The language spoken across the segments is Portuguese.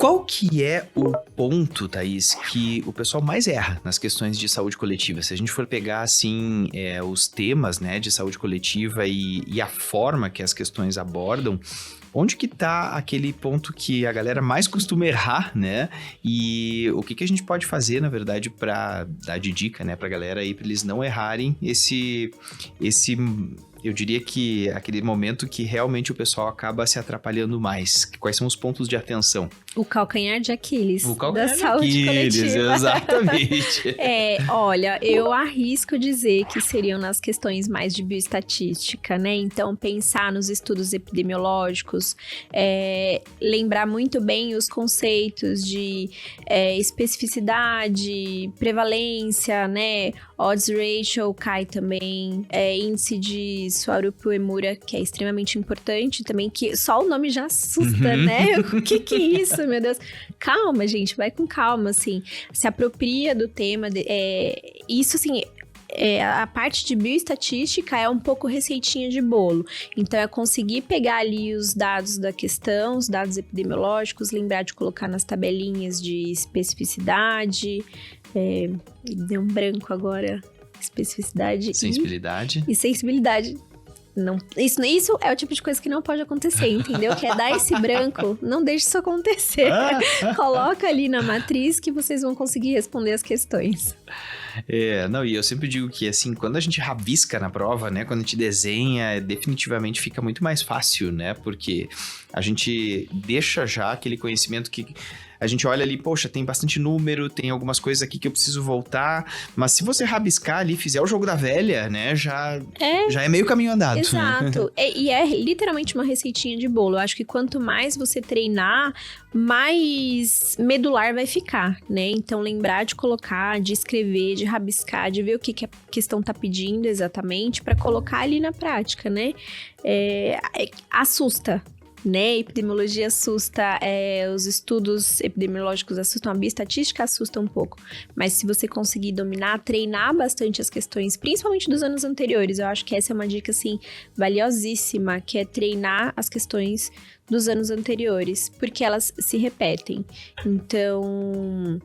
Qual que é o ponto, Thaís, que o pessoal mais erra nas questões de saúde coletiva? Se a gente for pegar, assim, os temas, né, de saúde coletiva e a forma que as questões abordam, onde que tá aquele ponto que a galera mais costuma errar, né? E o que a gente pode fazer, na verdade, para dar de dica, né, pra galera aí, pra eles não errarem esse eu diria que aquele momento que realmente o pessoal acaba se atrapalhando mais. Quais são os pontos de atenção? O calcanhar de Aquiles Da saúde coletiva. Exatamente. Olha, eu arrisco dizer que seriam nas questões mais de bioestatística, né? Então, pensar nos estudos epidemiológicos, lembrar muito bem os conceitos de especificidade, prevalência, né? Odds ratio cai também, índice de Swarup-Uemura, que é extremamente importante também, que só o nome já assusta, né? O que é isso, meu Deus? Calma, gente, vai com calma, assim. Se apropria do tema. Isso, assim, a parte de bioestatística é um pouco receitinha de bolo. Então, é conseguir pegar ali os dados da questão, os dados epidemiológicos, lembrar de colocar nas tabelinhas de especificidade. Deu um branco agora. Especificidade. Sensibilidade. E sensibilidade. Não, isso é o tipo de coisa que não pode acontecer, entendeu? Que é dar esse branco, não deixe isso acontecer. Coloca ali na matriz que vocês vão conseguir responder as questões. E eu sempre digo que, assim, quando a gente rabisca na prova, né, quando a gente desenha, definitivamente fica muito mais fácil, né, porque a gente deixa já aquele conhecimento que a gente olha ali, poxa, tem bastante número, tem algumas coisas aqui que eu preciso voltar, mas se você rabiscar ali, fizer o jogo da velha, né, já é meio caminho andado. Exato, e é literalmente uma receitinha de bolo. Eu acho que quanto mais você treinar, mais medular vai ficar, né? Então, lembrar de colocar, de escrever, de rabiscar, de ver o que a questão tá pedindo exatamente para colocar ali na prática, né? Assusta, né? Epidemiologia assusta, os estudos epidemiológicos assustam, a bioestatística assusta um pouco. Mas se você conseguir dominar, treinar bastante as questões, principalmente dos anos anteriores, eu acho que essa é uma dica, assim, valiosíssima, que é treinar as questões dos anos anteriores, porque elas se repetem. Então,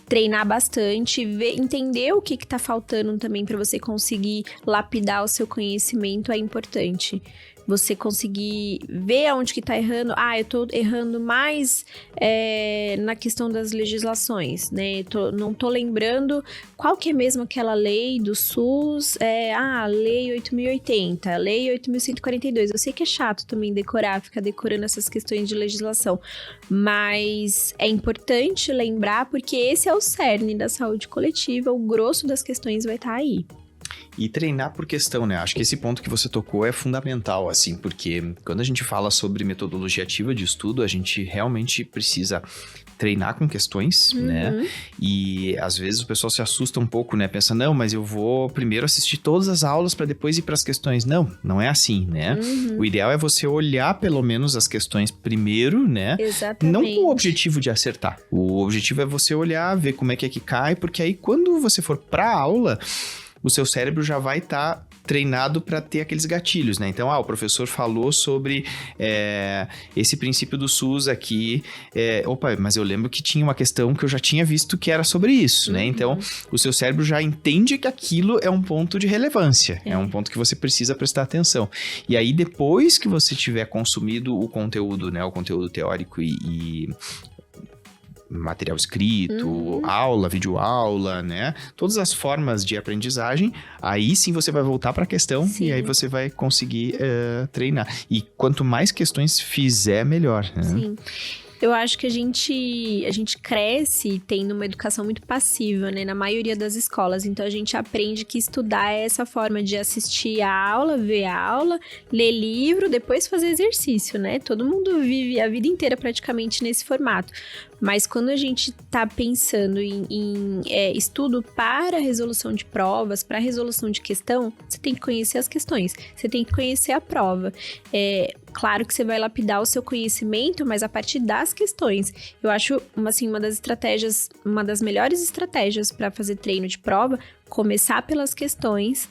treinar bastante, entender o que tá faltando também para você conseguir lapidar o seu conhecimento é importante. Você conseguir ver aonde que tá errando. Eu tô errando mais na questão das legislações, né? Não tô lembrando qual que é mesmo aquela lei do SUS. Lei 8.080, lei 8.142. Eu sei que é chato também ficar decorando essas questões de legislação. Mas é importante lembrar, porque esse é o cerne da saúde coletiva. O grosso das questões vai estar aí. E treinar por questão, né? Acho que esse ponto que você tocou é fundamental, assim, porque quando a gente fala sobre metodologia ativa de estudo, a gente realmente precisa treinar com questões, né? E às vezes o pessoal se assusta um pouco, né? Pensa, não, mas eu vou primeiro assistir todas as aulas para depois ir para as questões. Não é assim, né? O ideal é você olhar pelo menos as questões primeiro, né? Exatamente. Não com o objetivo de acertar. O objetivo é você olhar, ver como é que cai, porque aí quando você for para a aula, o seu cérebro já vai estar treinado para ter aqueles gatilhos, né? Então, o professor falou sobre esse princípio do SUS aqui. Mas eu lembro que tinha uma questão que eu já tinha visto que era sobre isso, né? Então, o seu cérebro já entende que aquilo é um ponto de relevância. É um ponto que você precisa prestar atenção. E aí, depois que você tiver consumido o conteúdo, né? O conteúdo teórico e material escrito, aula, videoaula, né? Todas as formas de aprendizagem, aí sim você vai voltar para a questão e aí você vai conseguir treinar. E quanto mais questões fizer, melhor, né? Sim. Eu acho que a gente cresce tendo uma educação muito passiva, né? Na maioria das escolas. Então, a gente aprende que estudar é essa forma de assistir a aula, ver a aula, ler livro, depois fazer exercício, né? Todo mundo vive a vida inteira praticamente nesse formato. Mas quando a gente tá pensando em estudo para resolução de provas, para resolução de questão, você tem que conhecer as questões, você tem que conhecer a prova. Claro que você vai lapidar o seu conhecimento, mas a partir das questões. Eu acho, uma das melhores estratégias para fazer treino de prova, começar pelas questões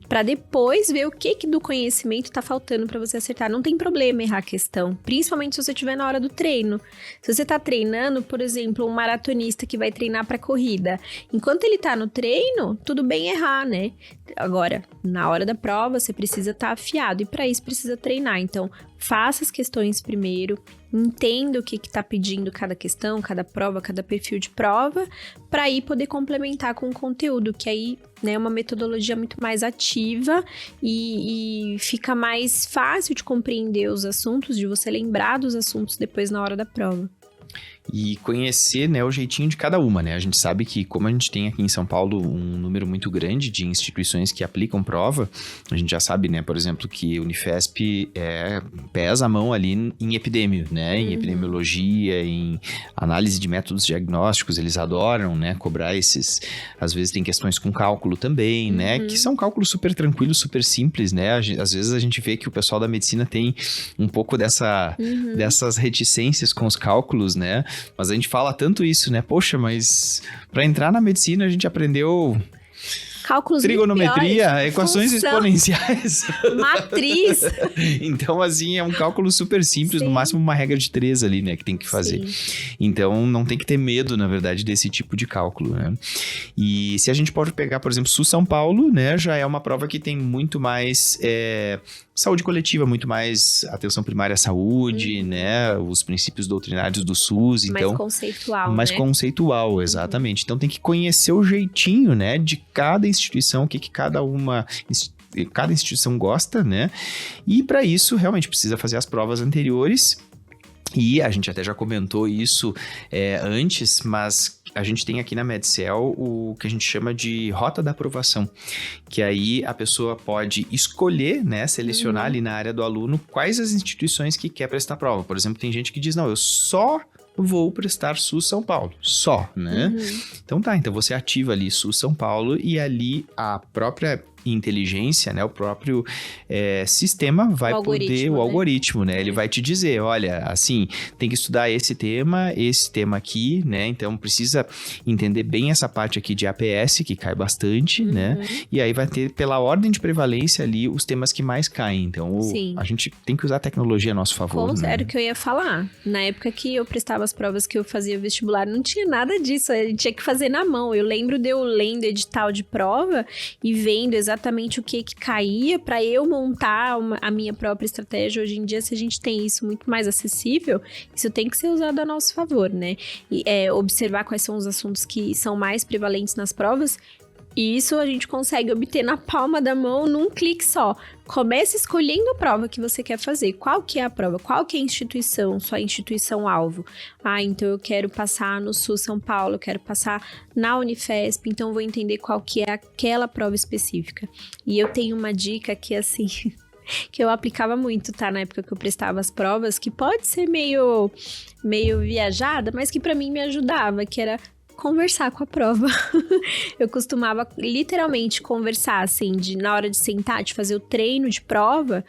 Pra depois ver o que do conhecimento tá faltando pra você acertar. Não tem problema errar a questão, principalmente se você estiver na hora do treino. Se você tá treinando, por exemplo, um maratonista que vai treinar pra corrida, enquanto ele tá no treino, tudo bem errar, né? Agora, na hora da prova, você precisa estar afiado e pra isso precisa treinar. Então, faça as questões primeiro, entenda o que tá pedindo cada questão, cada prova, cada perfil de prova, para aí poder complementar com o conteúdo, que aí, né, é uma metodologia muito mais ativa e fica mais fácil de compreender os assuntos, de você lembrar dos assuntos depois na hora da prova. E conhecer, né, o jeitinho de cada uma, né? A gente sabe que, como a gente tem aqui em São Paulo um número muito grande de instituições que aplicam prova, a gente já sabe, né, por exemplo, que a Unifesp pesa a mão ali em epidêmio, né? Em epidemiologia, em análise de métodos diagnósticos, eles adoram, né, cobrar esses... Às vezes tem questões com cálculo também, né? Que são cálculos super tranquilos, super simples, né? Às vezes a gente vê que o pessoal da medicina tem um pouco dessas reticências com os cálculos, né? Mas a gente fala tanto isso, né? Poxa, mas para entrar na medicina a gente aprendeu cálculos trigonometria, piores, equações exponenciais. Matriz. Então, assim, é um cálculo super simples, Sim. no máximo uma regra de 3 ali, né? Que tem que fazer. Sim. Então, não tem que ter medo, na verdade, desse tipo de cálculo, né? E se a gente pode pegar, por exemplo, SUS São Paulo, né? Já é uma prova que tem muito mais... saúde coletiva, muito mais atenção primária à saúde, né? Os princípios doutrinários do SUS, então... Mais conceitual, mais né? conceitual, exatamente. Então tem que conhecer o jeitinho, né? De cada instituição, o que cada instituição gosta, né? E para isso, realmente, precisa fazer as provas anteriores. E a gente até já comentou isso antes, mas a gente tem aqui na Medcel o que a gente chama de rota da aprovação, que aí a pessoa pode escolher, né, selecionar ali na área do aluno quais as instituições que quer prestar prova. Por exemplo, tem gente que diz, não, eu só vou prestar SUS São Paulo, só, né? Então então você ativa ali SUS São Paulo e ali a própria inteligência, né, o próprio sistema vai poder, o algoritmo, né, ele vai te dizer, olha, assim, tem que estudar esse tema aqui, né, então precisa entender bem essa parte aqui de APS, que cai bastante, né, e aí vai ter pela ordem de prevalência ali os temas que mais caem, então a gente tem que usar a tecnologia a nosso favor, né? Era o que eu ia falar, na época que eu prestava as provas que eu fazia vestibular, não tinha nada disso, a gente tinha que fazer na mão, eu lembro de eu lendo edital de prova e vendo exatamente o que caía para eu montar a minha própria estratégia. Hoje em dia, se a gente tem isso muito mais acessível, isso tem que ser usado a nosso favor, né? E observar quais são os assuntos que são mais prevalentes nas provas. E isso a gente consegue obter na palma da mão num clique só. Comece escolhendo a prova que você quer fazer. Qual que é a prova? Qual que é a instituição, sua instituição-alvo? Ah, então eu quero passar no SUS São Paulo, eu quero passar na Unifesp, então eu vou entender qual que é aquela prova específica. E eu tenho uma dica que, assim... que eu aplicava muito, tá? Na época que eu prestava as provas, que pode ser meio viajada, mas que pra mim me ajudava, que era... conversar com a prova. Eu costumava literalmente conversar, assim, na hora de sentar, de fazer o treino de prova,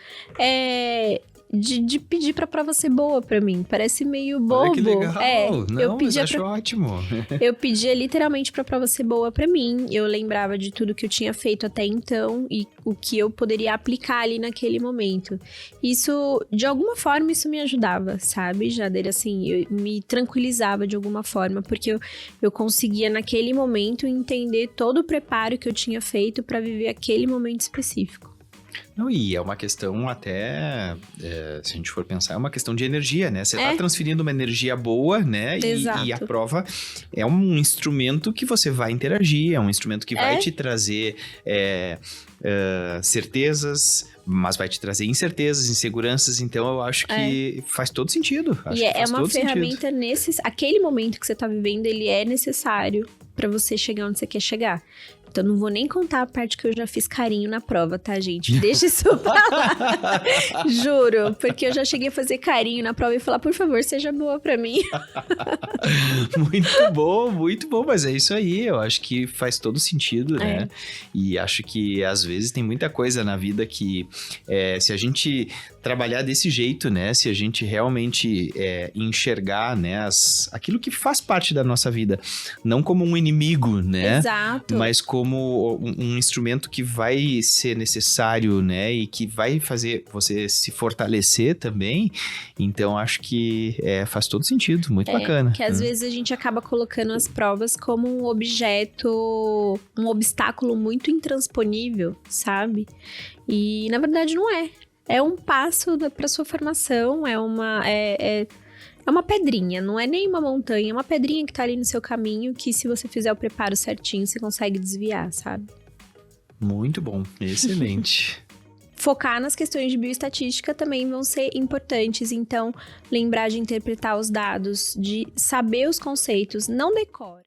de pedir pra prova ser boa pra mim. Parece meio bobo. Olha que legal. Não, mas acho ótimo. Eu pedia literalmente pra prova ser boa pra mim. Eu lembrava de tudo que eu tinha feito até então e o que eu poderia aplicar ali naquele momento. Isso, de alguma forma, isso me ajudava, sabe, Jader? Assim, me tranquilizava de alguma forma, porque eu conseguia naquele momento entender todo o preparo que eu tinha feito pra viver aquele momento específico. Não, e é uma questão até, se a gente for pensar, é uma questão de energia, né? Você tá transferindo uma energia boa, né? E a prova é um instrumento que você vai interagir, é um instrumento que vai te trazer certezas, mas vai te trazer incertezas, inseguranças, então eu acho que faz todo sentido. E é uma ferramenta aquele momento que você tá vivendo, ele é necessário pra você chegar onde você quer chegar. Então, não vou nem contar a parte que eu já fiz carinho na prova, tá, gente? Deixa isso pra lá. Juro, porque eu já cheguei a fazer carinho na prova e falar, por favor, seja boa pra mim. Muito bom, mas é isso aí. Eu acho que faz todo sentido, né? E acho que, às vezes, tem muita coisa na vida que, se a gente trabalhar desse jeito, né? Se a gente realmente enxergar, né, aquilo que faz parte da nossa vida, não como um inimigo, né? Exato. Mas como como um instrumento que vai ser necessário, né? E que vai fazer você se fortalecer também. Então, acho que faz todo sentido. Muito bacana. Que às vezes a gente acaba colocando as provas como um objeto, um obstáculo muito intransponível, sabe? E, na verdade, não é. É um passo para sua formação, é uma pedrinha, não é nem uma montanha, é uma pedrinha que tá ali no seu caminho, que se você fizer o preparo certinho, você consegue desviar, sabe? Muito bom, excelente. Focar nas questões de bioestatística também vão ser importantes, então lembrar de interpretar os dados, de saber os conceitos, não decora.